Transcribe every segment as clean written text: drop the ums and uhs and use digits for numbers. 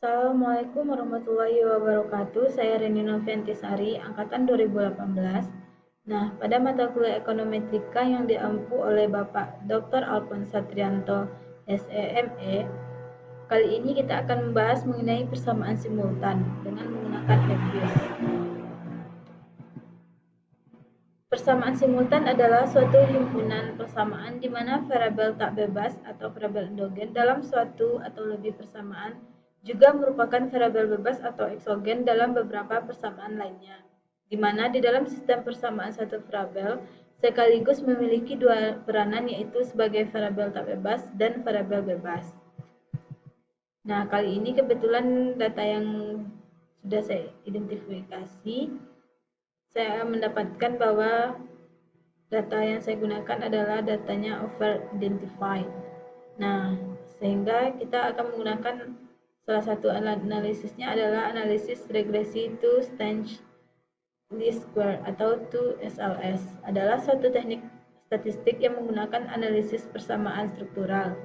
Assalamualaikum warahmatullahi wabarakatuh. Saya Reni Noviantisari, angkatan 2018. Nah, pada mata kuliah ekonometrika yang diampu oleh Bapak Dr. Alphonse Satrianto, SEME, kali ini kita akan membahas mengenai persamaan simultan dengan menggunakan Fuse. Persamaan simultan adalah suatu himpunan persamaan di mana variabel tak bebas atau variabel endogen dalam suatu atau lebih persamaan juga merupakan variabel bebas atau eksogen dalam beberapa persamaan lainnya, di mana di dalam sistem persamaan satu variabel sekaligus memiliki dua peranan, yaitu sebagai variabel tak bebas dan variabel bebas. Nah, kali ini kebetulan data yang sudah saya identifikasi, saya mendapatkan bahwa data yang saya gunakan adalah datanya over identified. Nah, sehingga kita akan menggunakan salah satu analisisnya adalah analisis regresi two stage least square atau 2SLS. Adalah suatu teknik statistik yang menggunakan analisis persamaan struktural.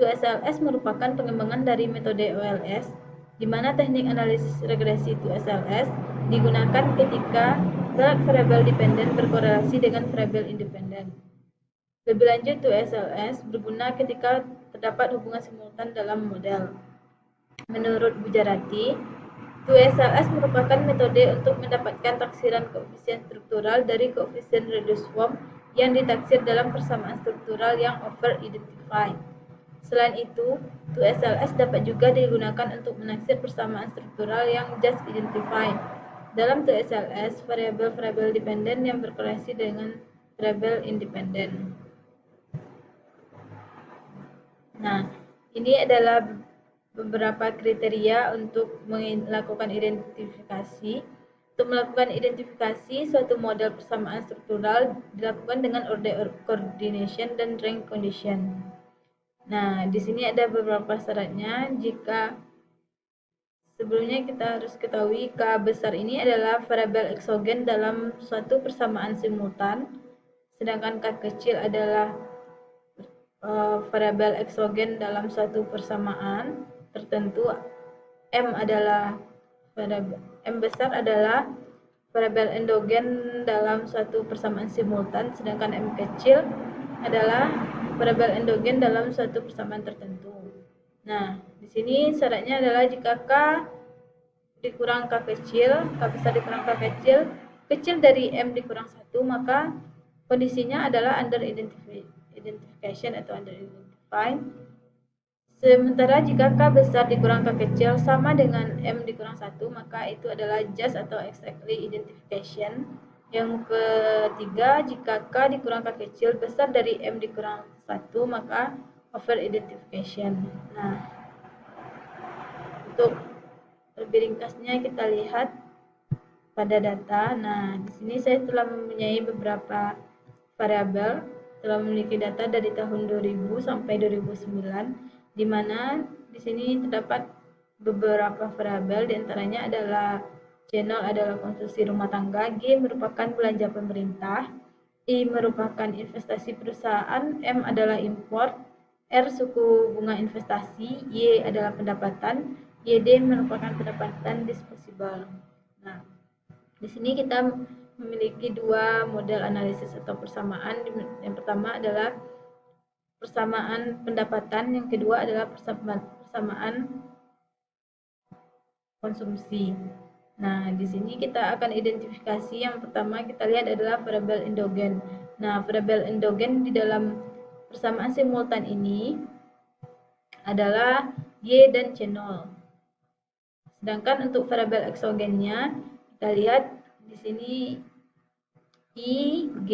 2SLS merupakan pengembangan dari metode OLS, di mana teknik analisis regresi 2SLS digunakan ketika variabel dependen berkorelasi dengan variabel independen. Lebih lanjut, 2SLS berguna ketika terdapat hubungan simultan dalam model. Menurut Bujarati, 2SLS merupakan metode untuk mendapatkan taksiran koefisien struktural dari koefisien reduced form yang ditaksir dalam persamaan struktural yang over-identified. Selain itu, 2SLS dapat juga digunakan untuk menaksir persamaan struktural yang just identified. Dalam 2SLS, variabel-variabel dependen yang berkorelasi dengan variabel independen. Nah, ini adalah beberapa kriteria untuk melakukan identifikasi. Untuk melakukan identifikasi, suatu model persamaan struktural dilakukan dengan order coordination dan rank condition. Nah, di sini ada beberapa syaratnya. Jika sebelumnya kita harus ketahui K besar ini adalah variabel eksogen dalam suatu persamaan simultan, sedangkan K kecil adalah variabel eksogen dalam suatu persamaan tertentu. M besar adalah variabel endogen dalam suatu persamaan simultan, sedangkan M kecil adalah variabel endogen dalam suatu persamaan tertentu. Nah, di sini syaratnya adalah jika K dikurang K kecil, K besar dikurang K kecil, kecil dari M dikurang 1, maka kondisinya adalah under identification atau under identified. Sementara jika K besar dikurang K kecil sama dengan M dikurang 1, maka itu adalah just atau exactly identification. Yang ketiga, jika K dikurang K kecil besar dari M dikurang 1, maka over identification. Nah, untuk lebih ringkasnya kita lihat pada data. Nah, di sini saya telah mempunyai beberapa variabel, telah memiliki data dari tahun 2000 sampai 2009, di mana di sini terdapat beberapa variabel, diantaranya adalah channel adalah konsumsi rumah tangga, G merupakan belanja pemerintah, I merupakan investasi perusahaan, M adalah import, R suku bunga investasi, Y adalah pendapatan, YD merupakan pendapatan disposable. Nah, di sini kita memiliki dua model analisis atau persamaan. Yang pertama adalah persamaan pendapatan, yang kedua adalah persamaan konsumsi. Nah, di sini kita akan identifikasi. Yang pertama kita lihat adalah variabel endogen. Nah, variabel endogen di dalam persamaan simultan ini adalah Y dan C0. Sedangkan untuk variabel eksogennya kita lihat di sini I, G,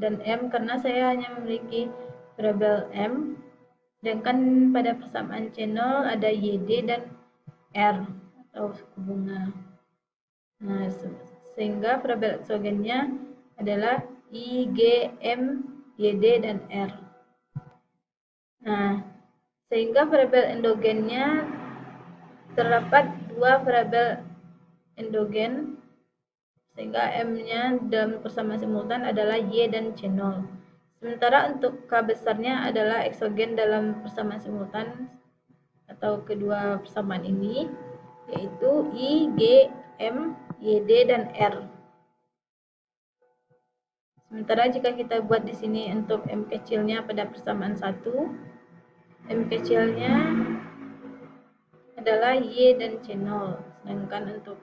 dan M, karena saya hanya memiliki variabel M. Sedangkan pada persamaan channel ada YD dan R atau suku bunga. Nah, sehingga variabel eksogennya adalah I, G, M, YD, dan R. Nah, sehingga variabel endogennya terdapat dua variabel endogen, sehingga M-nya dalam persamaan simultan adalah Y dan C0. Sementara untuk K besarnya adalah eksogen dalam persamaan simultan atau kedua persamaan ini, yaitu I, G, M, Y, D, dan R. Sementara jika kita buat di sini untuk M kecilnya pada persamaan 1, M kecilnya adalah Y dan C0. Sedangkan untuk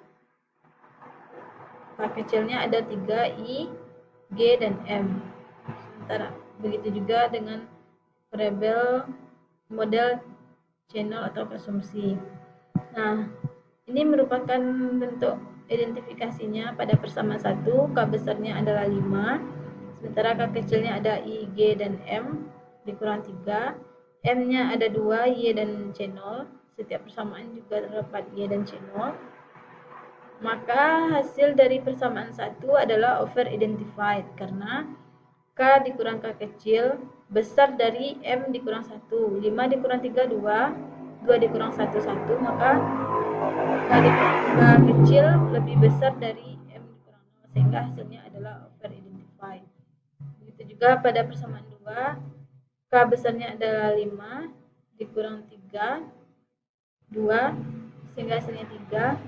K kecilnya ada 3, I, G, dan M. Sementara begitu juga dengan variabel model C0 atau konsumsi. Nah, ini merupakan bentuk identifikasinya pada persamaan 1, K besarnya adalah 5. Sementara K kecilnya ada I, G, dan M dikurang 3. M-nya ada 2, Y dan C0. Setiap persamaan juga terdapat Y dan C0. Maka hasil dari persamaan 1 adalah over identified karena K dikurang K kecil besar dari M dikurang 1. 5 dikurang 3, 2. 2 dikurang 1, 1. Maka K dikurang K kecil lebih besar dari M dikurang 0, sehingga hasilnya adalah over identified. Begitu juga pada persamaan 2, K besarnya adalah 5 dikurang 3, 2, sehingga hasilnya 3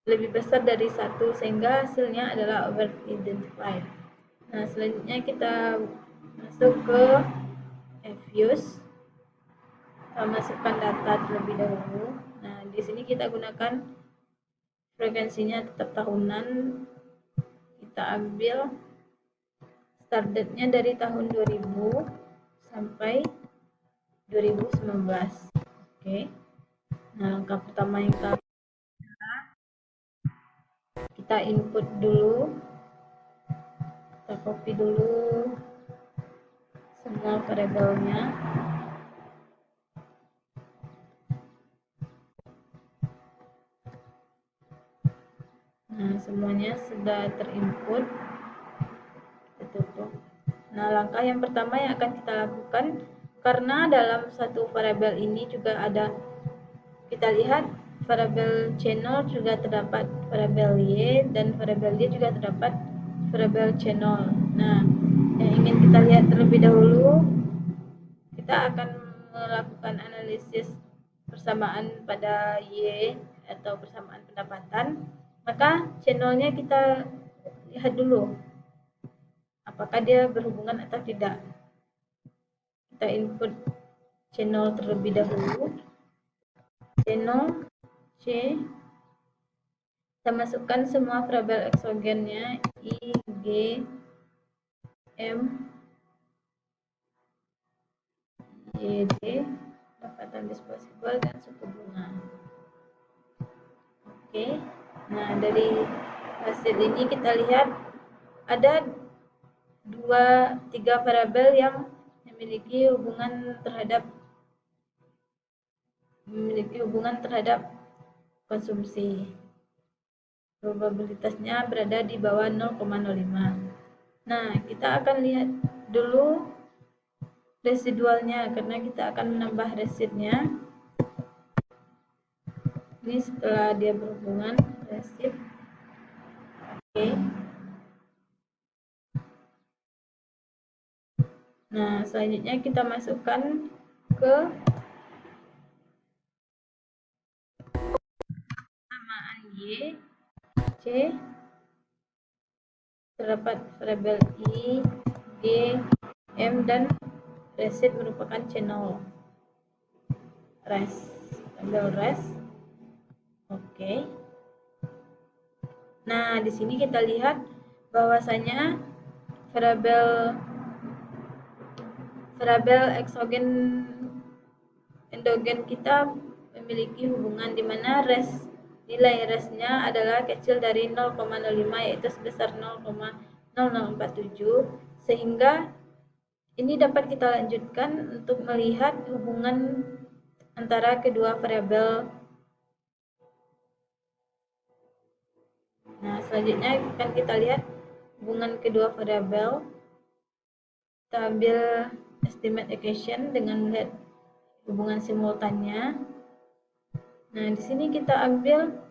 lebih besar dari 1, sehingga hasilnya adalah over identified. Nah, selanjutnya kita masuk ke Fuse. Kita masukkan data terlebih dahulu. Nah, di sini kita gunakan frekuensinya tetap tahunan. Kita ambil start date-nya dari tahun 2000 sampai 2019. Oke. Nah, langkah pertama yang kita input dulu. Kita copy dulu semua variabelnya. Nah, semuanya sudah terinput. Kita tutup. Nah, langkah yang pertama yang akan kita lakukan, karena dalam satu variabel ini juga ada, kita lihat variabel C0 juga terdapat variabel Y, dan variabel Y juga terdapat variabel C0. Nah, yang ingin kita lihat terlebih dahulu, kita akan melakukan analisis persamaan pada Y atau persamaan pendapatan. Maka C0-nya kita lihat dulu apakah dia berhubungan atau tidak. Kita input C0 terlebih dahulu. C0, C, kita masukkan semua variabel eksogennya I, G, M, Y, D, pendapatan disposable, dan suku bunga. Oke. Nah, dari hasil ini kita lihat ada 3 variabel yang memiliki hubungan terhadap konsumsi. Probabilitasnya berada di bawah 0,05. Nah, kita akan lihat dulu residualnya karena kita akan menambah residnya. Ini setelah dia berhubungan resid. Oke. Nah, selanjutnya kita masukkan ke persamaan Y, C, terdapat variabel I, G, M, dan resid merupakan C0. Res, ambil res. Oke. Nah, di sini kita lihat bahwasanya variabel eksogen endogen kita memiliki hubungan di mana nilai resnya adalah kecil dari 0,05, yaitu sebesar 0,0047, sehingga ini dapat kita lanjutkan untuk melihat hubungan antara kedua variabel. Nah, selanjutnya akan kita lihat hubungan kedua variabel. Kita ambil estimate equation dengan melihat hubungan simultannya. Nah, di sini kita ambil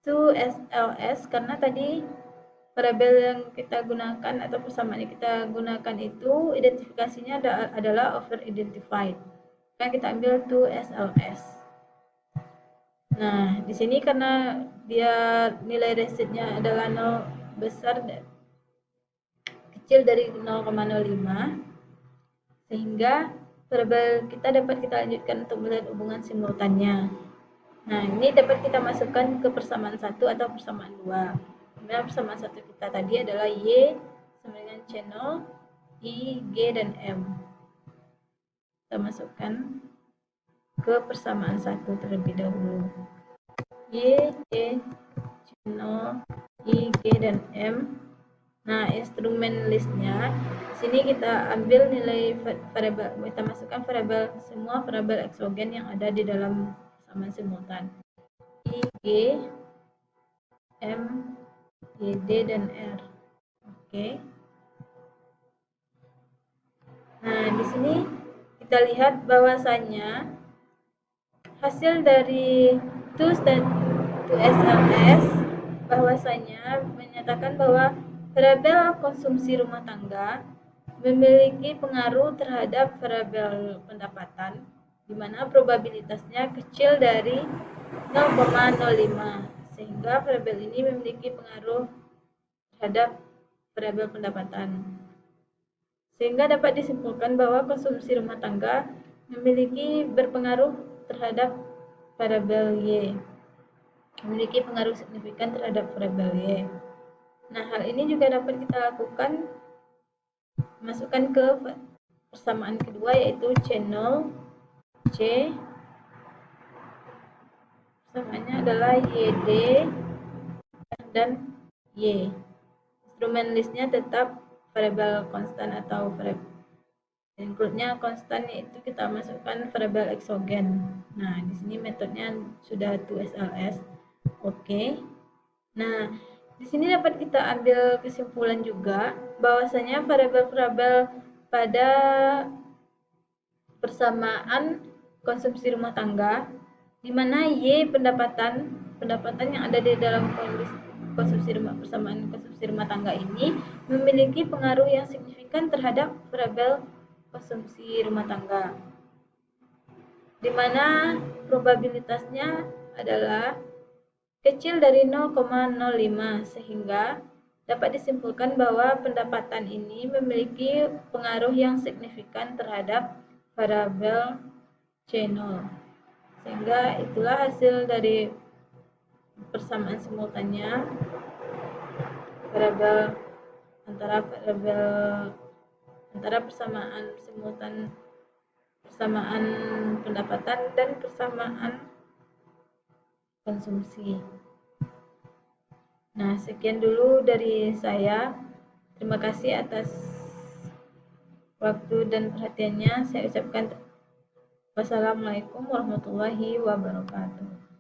2SLS karena tadi variabel yang kita gunakan atau persamaan yang kita gunakan itu identifikasinya adalah over identified. Maka kita ambil 2SLS. Nah, di sini karena dia nilai resistnya adalah 0 besar kecil dari 0,05, sehingga variabel kita dapat kita lanjutkan untuk melihat hubungan simultannya. Nah, ini dapat kita masukkan ke persamaan 1 atau persamaan 2. Nah, persamaan 1 kita tadi adalah Y sama dengan channel I, G, dan M. Kita masukkan ke persamaan 1 terlebih dahulu. Y, G, channel I, G, dan M. Nah, instrumen listnya sini kita ambil nilai variabel, kita masukkan semua variabel eksogen yang ada di dalam persamaan simultan. I, G, M, Y, D, dan R. Oke. Nah, di sini kita lihat bahwasanya hasil dari 2SLS bahwasanya menyatakan bahwa variabel konsumsi rumah tangga memiliki pengaruh terhadap variabel pendapatan, di mana probabilitasnya kecil dari 0,05, sehingga variabel ini memiliki pengaruh terhadap variabel pendapatan. Sehingga dapat disimpulkan bahwa konsumsi rumah tangga memiliki berpengaruh terhadap variabel Y, memiliki pengaruh signifikan terhadap variabel Y. Nah, hal ini juga dapat kita lakukan masukkan ke persamaan kedua, yaitu channel C. Persamaannya adalah YD dan Y. Instrumen listnya tetap variabel konstan atau variabel include-nya konstan, yaitu kita masukkan variabel eksogen. Nah, di sini metodenya sudah 2SLS. Oke. Nah, di sini dapat kita ambil kesimpulan juga bahwasanya variabel-variabel pada persamaan konsumsi rumah tangga, di mana Y pendapatan yang ada di dalam persamaan konsumsi rumah tangga ini memiliki pengaruh yang signifikan terhadap variabel konsumsi rumah tangga, di mana probabilitasnya adalah kecil dari 0,05, sehingga dapat disimpulkan bahwa pendapatan ini memiliki pengaruh yang signifikan terhadap variabel C0. Sehingga itulah hasil dari persamaan simultannya antara persamaan simultan, persamaan pendapatan, dan persamaan konsumsi. Nah, sekian dulu dari saya. Terima kasih atas waktu dan perhatiannya. Saya ucapkan wassalamualaikum warahmatullahi wabarakatuh.